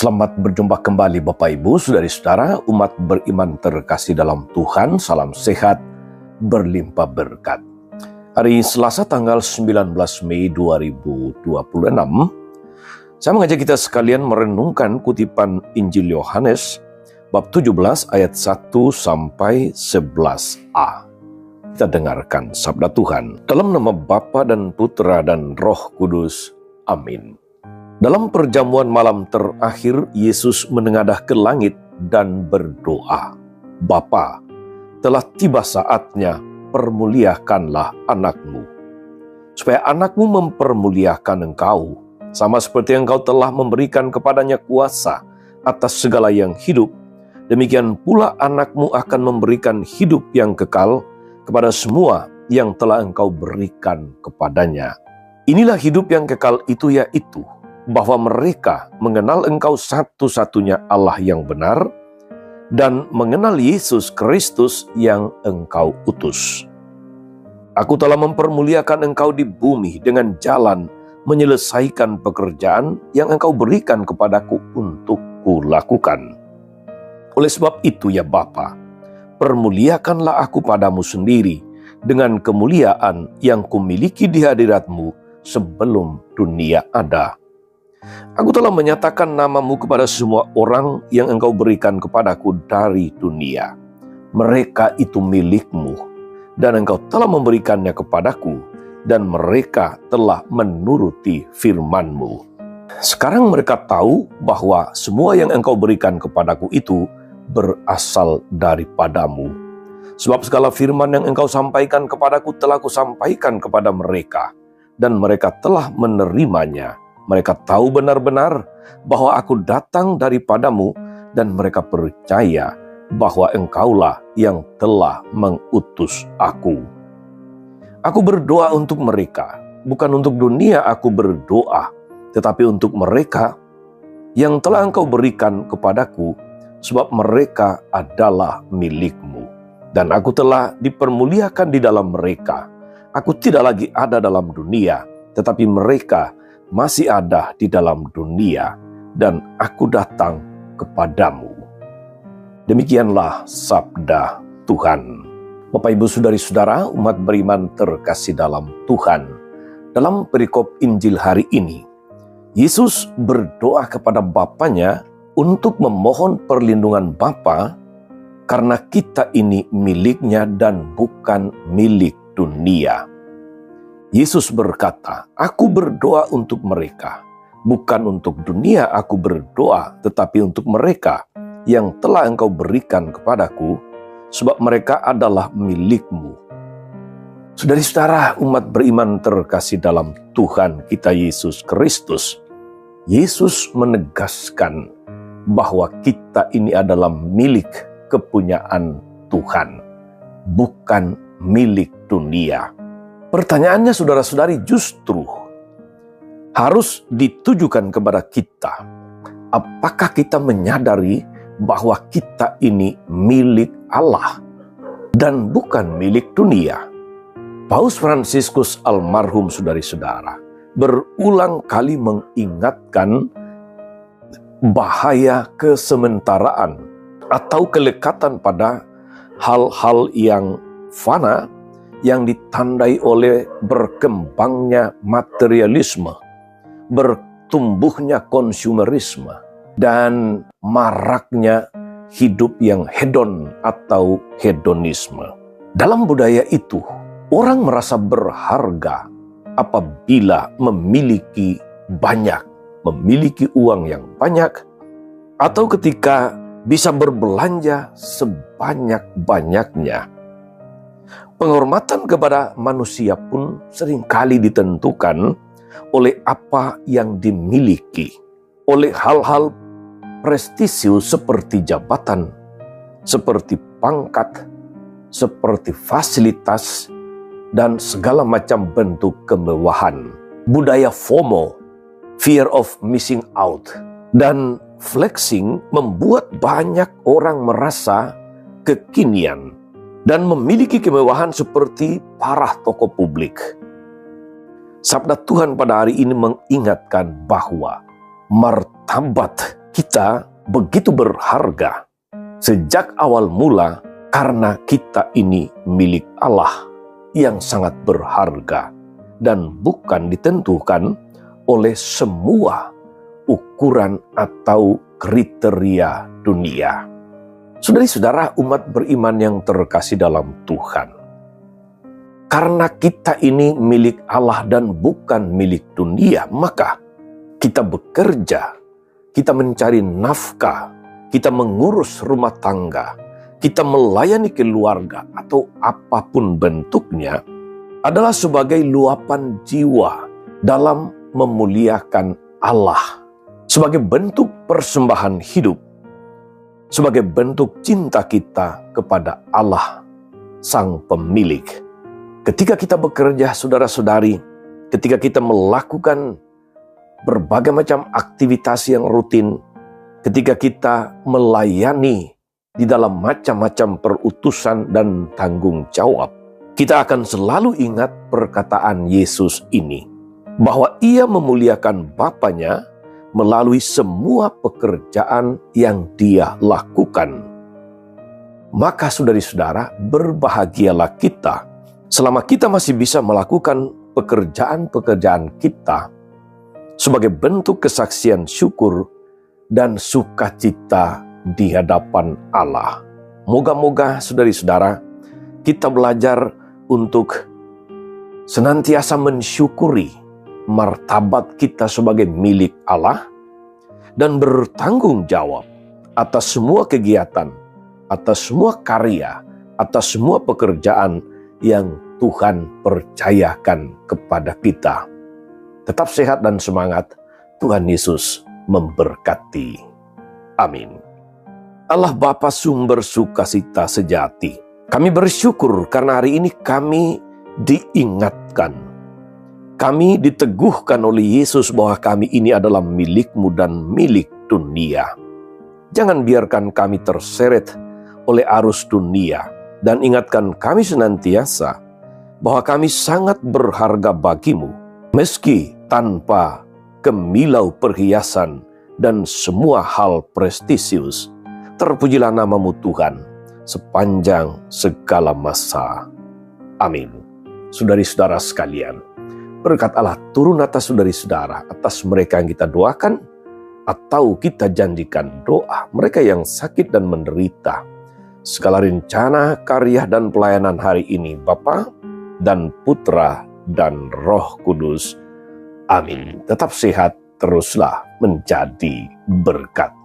Selamat berjumpa kembali Bapak Ibu, Saudari-saudara, umat beriman terkasih dalam Tuhan. Salam sehat, berlimpah berkat. Hari Selasa tanggal 19 Mei 2026, saya mengajak kita sekalian merenungkan kutipan Injil Yohanes bab 17 ayat 1 sampai 11a. Kita dengarkan sabda Tuhan. Dalam nama Bapa dan Putra dan Roh Kudus. Amin. Dalam perjamuan malam terakhir, Yesus menengadah ke langit dan berdoa, "Bapa, telah tiba saatnya, permuliakanlah anakmu, supaya anakmu mempermuliakan engkau, sama seperti engkau telah memberikan kepadanya kuasa atas segala yang hidup. Demikian pula anakmu akan memberikan hidup yang kekal kepada semua yang telah engkau berikan kepadanya. Inilah hidup yang kekal itu, yaitu bahwa mereka mengenal engkau satu-satunya Allah yang benar dan mengenal Yesus Kristus yang engkau utus. Aku telah mempermuliakan engkau di bumi dengan jalan menyelesaikan pekerjaan yang engkau berikan kepadaku untuk kulakukan. Oleh sebab itu ya Bapa, permuliakanlah aku padamu sendiri dengan kemuliaan yang kumiliki di hadiratmu sebelum dunia ada. Aku telah menyatakan namamu kepada semua orang yang engkau berikan kepadaku dari dunia. Mereka itu milikmu, dan engkau telah memberikannya kepadaku, dan mereka telah menuruti firman-Mu. Sekarang mereka tahu bahwa semua yang engkau berikan kepadaku itu berasal daripadamu. Sebab segala firman yang engkau sampaikan kepadaku telah kusampaikan kepada mereka, dan mereka telah menerimanya. Mereka tahu benar-benar bahwa aku datang daripadamu, dan mereka percaya bahwa engkaulah yang telah mengutus aku. Aku berdoa untuk mereka, bukan untuk dunia aku berdoa, tetapi untuk mereka yang telah engkau berikan kepadaku, sebab mereka adalah milikmu. Dan aku telah dipermuliakan di dalam mereka. Aku tidak lagi ada dalam dunia, tetapi mereka masih ada di dalam dunia, dan aku datang kepadamu." Demikianlah sabda Tuhan. Bapak Ibu Saudari-saudara, umat beriman terkasih dalam Tuhan. Dalam perikop Injil hari ini, Yesus berdoa kepada Bapanya untuk memohon perlindungan Bapa karena kita ini miliknya dan bukan milik dunia. Yesus berkata, "Aku berdoa untuk mereka, bukan untuk dunia aku berdoa, tetapi untuk mereka yang telah engkau berikan kepadaku, sebab mereka adalah milikmu." Saudari-saudara, umat beriman terkasih dalam Tuhan kita Yesus Kristus, Yesus menegaskan bahwa kita ini adalah milik kepunyaan Tuhan, bukan milik dunia. Pertanyaannya saudara-saudari justru harus ditujukan kepada kita. Apakah kita menyadari bahwa kita ini milik Allah dan bukan milik dunia? Paus Fransiskus almarhum saudari-saudara berulang kali mengingatkan bahaya kesementaraan atau kelekatan pada hal-hal yang fana yang ditandai oleh berkembangnya materialisme, bertumbuhnya konsumerisme, dan maraknya hidup yang hedon atau hedonisme. Dalam budaya itu, orang merasa berharga apabila memiliki banyak, memiliki uang yang banyak, atau ketika bisa berbelanja sebanyak-banyaknya. Penghormatan kepada manusia pun seringkali ditentukan oleh apa yang dimiliki, oleh hal-hal prestisius seperti jabatan, seperti pangkat, seperti fasilitas, dan segala macam bentuk kemewahan. Budaya FOMO, fear of missing out, dan flexing membuat banyak orang merasa kekinian dan memiliki kemewahan seperti para tokoh publik. Sabda Tuhan pada hari ini mengingatkan bahwa martabat kita begitu berharga sejak awal mula karena kita ini milik Allah yang sangat berharga dan bukan ditentukan oleh semua ukuran atau kriteria dunia. Saudara-saudara, umat beriman yang terkasih dalam Tuhan, karena kita ini milik Allah dan bukan milik dunia, maka kita bekerja, kita mencari nafkah, kita mengurus rumah tangga, kita melayani keluarga atau apapun bentuknya adalah sebagai luapan jiwa dalam memuliakan Allah, sebagai bentuk persembahan hidup, sebagai bentuk cinta kita kepada Allah, Sang Pemilik. Ketika kita bekerja, saudara-saudari, ketika kita melakukan berbagai macam aktivitas yang rutin, ketika kita melayani di dalam macam-macam perutusan dan tanggung jawab, kita akan selalu ingat perkataan Yesus ini, bahwa Ia memuliakan Bapanya melalui semua pekerjaan yang Dia lakukan. Maka saudari-saudara, berbahagialah kita selama kita masih bisa melakukan pekerjaan-pekerjaan kita sebagai bentuk kesaksian syukur dan sukacita di hadapan Allah. Moga-moga saudari-saudara, kita belajar untuk senantiasa mensyukuri martabat kita sebagai milik Allah dan bertanggung jawab atas semua kegiatan, atas semua karya, atas semua pekerjaan yang Tuhan percayakan kepada kita. Tetap sehat dan semangat. Tuhan Yesus memberkati. Amin. Allah Bapa sumber sukacita sejati, kami bersyukur karena hari ini kami diingatkan, kami diteguhkan oleh Yesus bahwa kami ini adalah milik-Mu dan milik dunia. Jangan biarkan kami terseret oleh arus dunia, dan ingatkan kami senantiasa bahwa kami sangat berharga bagi-Mu, meski tanpa kemilau perhiasan dan semua hal prestisius. Terpujilah nama-Mu Tuhan sepanjang segala masa. Amin. Saudari-saudara sekalian, berkat Allah turun atas saudari-saudara, atas mereka yang kita doakan atau kita janjikan doa, mereka yang sakit dan menderita. Segala rencana, karya, dan pelayanan hari ini, Bapa dan Putra dan Roh Kudus. Amin. Tetap sehat, teruslah menjadi berkat.